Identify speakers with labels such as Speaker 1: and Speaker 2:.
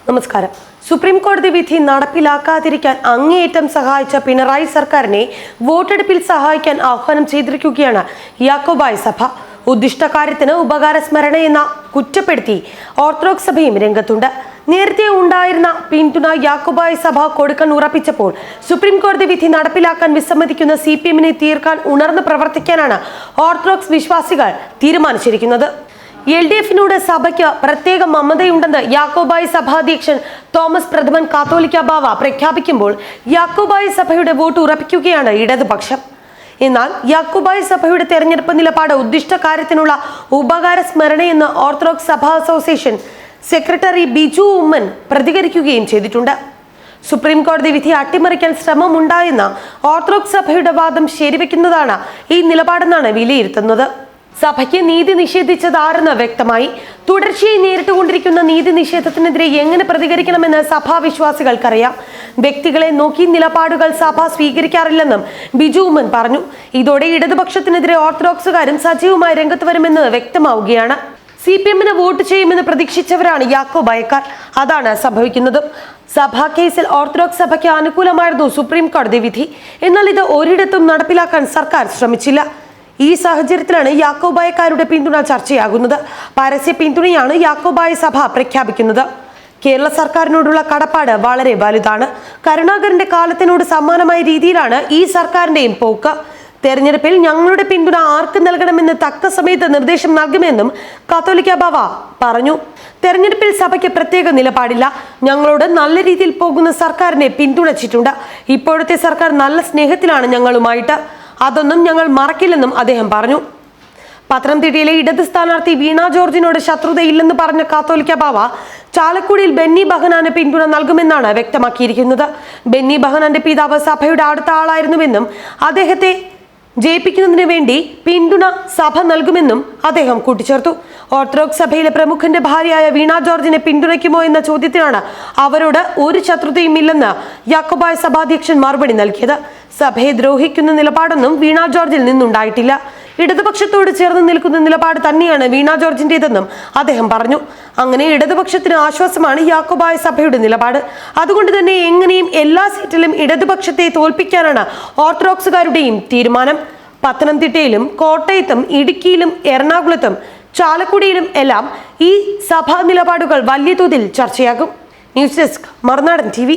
Speaker 1: നമസ്കാരം. സുപ്രീം കോടതി വിധി നടപ്പിലാക്കാതിരിക്കാൻ അങ്ങേയറ്റം സഹായിച്ച പിണറായി സർക്കാരിനെ വോട്ടെടുപ്പിൽ സഹായിക്കാൻ ആഹ്വാനം ചെയ്തിരിക്കുകയാണ് യാക്കോബായ സഭ. ഉദ്ദിഷ്ടകാര്യത്തിന് ഉപകാരസ്മരണയെന്ന കുറ്റപ്പെടുത്തി ഓർത്തഡോക്സ് സഭയും രംഗത്തുണ്ട്. നേരത്തെ ഉണ്ടായിരുന്ന പിന്തുണ യാക്കോബായ സഭ കൊടുക്കാൻ ഉറപ്പിച്ചപ്പോൾ സുപ്രീം കോടതി വിധി നടപ്പിലാക്കാൻ വിസമ്മതിക്കുന്ന CPM-നെ തീർക്കാൻ ഉണർന്ന് പ്രവർത്തിക്കാനാണ് ഓർത്തഡോക്സ് വിശ്വാസികൾ തീരുമാനിച്ചിരിക്കുന്നത്. LDF-നോട് സഭയ്ക്ക് പ്രത്യേക മമതയുണ്ടെന്ന് യാക്കോബായ സഭാധ്യക്ഷൻ തോമസ് പ്രഥമൻ കാത്തോലിക്ക ബാവ പ്രഖ്യാപിക്കുമ്പോൾ യാക്കോബായ സഭയുടെ വോട്ട് ഉറപ്പിക്കുകയാണ് ഇടതുപക്ഷം. എന്നാൽ യാക്കോബായ സഭയുടെ തെരഞ്ഞെടുപ്പ് നിലപാട് ഉദ്ദിഷ്ട കാര്യത്തിനുള്ള ഉപകാര സ്മരണയെന്ന് ഓർത്തഡോക്സ് സഭാ അസോസിയേഷൻ സെക്രട്ടറി ബിജു ഉമ്മൻ പ്രതികരിക്കുകയും ചെയ്തിട്ടുണ്ട്. സുപ്രീം കോടതി വിധി അട്ടിമറിക്കാൻ ശ്രമമുണ്ടായെന്ന ഓർത്തഡോക്സ് സഭയുടെ വാദം ശരിവെക്കുന്നതാണ് ഈ നിലപാടെന്നാണ് വിലയിരുത്തുന്നത്. സഭയ്ക്ക് നീതി നിഷേധിച്ചതാരെന്ന് വ്യക്തമായി. തുടർച്ചയായി നേരിട്ടുകൊണ്ടിരിക്കുന്ന നീതി നിഷേധത്തിനെതിരെ എങ്ങനെ പ്രതികരിക്കണമെന്ന് സഭാവിശ്വാസികൾക്കറിയാം. വ്യക്തികളെ നോക്കി നിലപാടുകൾ സഭ സ്വീകരിക്കാറില്ലെന്നും ബിജു ഉമ്മൻ പറഞ്ഞു. ഇതോടെ ഇടതുപക്ഷത്തിനെതിരെ ഓർത്തഡോക്സുകാരും സജീവമായി രംഗത്ത് വരുമെന്ന് വ്യക്തമാവുകയാണ്. CPM-ന് വോട്ട് ചെയ്യുമെന്ന് പ്രതീക്ഷിച്ചവരാണ് യാക്കോബായക്കാർ. അതാണ് സംഭവിക്കുന്നത്. സഭാ കേസിൽ ഓർത്തഡോക്സ് സഭയ്ക്ക് അനുകൂലമായിരുന്നു സുപ്രീം കോടതി വിധി. എന്നാൽ ഇത് ഒരിടത്തും നടപ്പിലാക്കാൻ സർക്കാർ ശ്രമിച്ചില്ല. ഈ സാഹചര്യത്തിലാണ് യാക്കോബായക്കാരുടെ പിന്തുണ ചർച്ചയാകുന്നത്. പരസ്യ പിന്തുണയാണ് യാക്കോബായ സഭ പ്രഖ്യാപിക്കുന്നത്. കേരള സർക്കാരിനോടുള്ള കടപ്പാട് വളരെ വലുതാണ്. കരുണാകരന്റെ കാലത്തിനോട് സമാനമായ രീതിയിലാണ് ഈ സർക്കാരിന്റെയും പോക്ക്. തെരഞ്ഞെടുപ്പിൽ ഞങ്ങളുടെ പിന്തുണ ആർക്ക് നൽകണമെന്ന് തക്ക സമയത്ത് നിർദ്ദേശം നൽകുമെന്നും കാത്തോലിക്ക ബാവ പറഞ്ഞു. തെരഞ്ഞെടുപ്പിൽ സഭയ്ക്ക് പ്രത്യേക നിലപാടില്ല. ഞങ്ങളോട് നല്ല രീതിയിൽ പോകുന്ന സർക്കാരിനെ പിന്തുണച്ചിട്ടുണ്ട്. ഇപ്പോഴത്തെ സർക്കാർ നല്ല സ്നേഹത്തിലാണ് ഞങ്ങളുമായിട്ട്. അതൊന്നും ഞങ്ങൾ മറക്കില്ലെന്നും അദ്ദേഹം പറഞ്ഞു. പത്തനംതിട്ടയിലെ ഇടത് സ്ഥാനാർത്ഥി വീണ ജോർജിനോട് ശത്രുതയില്ലെന്ന് പറഞ്ഞ കാത്തോലിക്ക ബാവ ചാലക്കുടിയിൽ ബെന്നി ബഹനാന് പിന്തുണ നൽകുമെന്നാണ് വ്യക്തമാക്കിയിരിക്കുന്നത്. ബെന്നി ബഹനാന്റെ പിതാവ് സഭയുടെ അടുത്ത ആളായിരുന്നുവെന്നും അദ്ദേഹത്തെ ജയിപ്പിക്കുന്നതിന് വേണ്ടി പിന്തുണ സഭ നൽകുമെന്നും അദ്ദേഹം കൂട്ടിച്ചേർത്തു. ഓർത്തഡോക്സ് സഭയിലെ പ്രമുഖന്റെ ഭാര്യയായ വീണ ജോർജിനെ പിന്തുണയ്ക്കുമോ എന്ന ചോദ്യത്തിനാണ് അവരോട് ഒരു ശത്രുതയും ഇല്ലെന്ന് യാക്കോബായ സഭാധ്യക്ഷൻ മറുപടി നൽകിയത്. സഭയെ ദ്രോഹിക്കുന്ന നിലപാടൊന്നും വീണ ജോർജിൽ നിന്നുണ്ടായിട്ടില്ല. ഇടതുപക്ഷത്തോട് ചേർന്ന് നിൽക്കുന്ന നിലപാട് തന്നെയാണ് വീണ ജോർജിന്റേതെന്നും അദ്ദേഹം പറഞ്ഞു. അങ്ങനെ ഇടതുപക്ഷത്തിന് ആശ്വാസമാണ് യാക്കോബായ സഭയുടെ നിലപാട്. അതുകൊണ്ട് തന്നെ എങ്ങനെയും എല്ലാ സീറ്റിലും ഇടതുപക്ഷത്തെ തോൽപ്പിക്കാനാണ് ഓർത്തഡോക്സുകാരുടെയും തീരുമാനം. പത്തനംതിട്ടയിലും കോട്ടയത്തും ഇടുക്കിയിലും എറണാകുളത്തും ചാലക്കുടിയിലും എല്ലാം ഈ സഭാ നിലപാടുകൾ വലിയ തോതിൽ ചർച്ചയാകും. ന്യൂസ് ഡെസ്ക് മറുനാടൻ TV.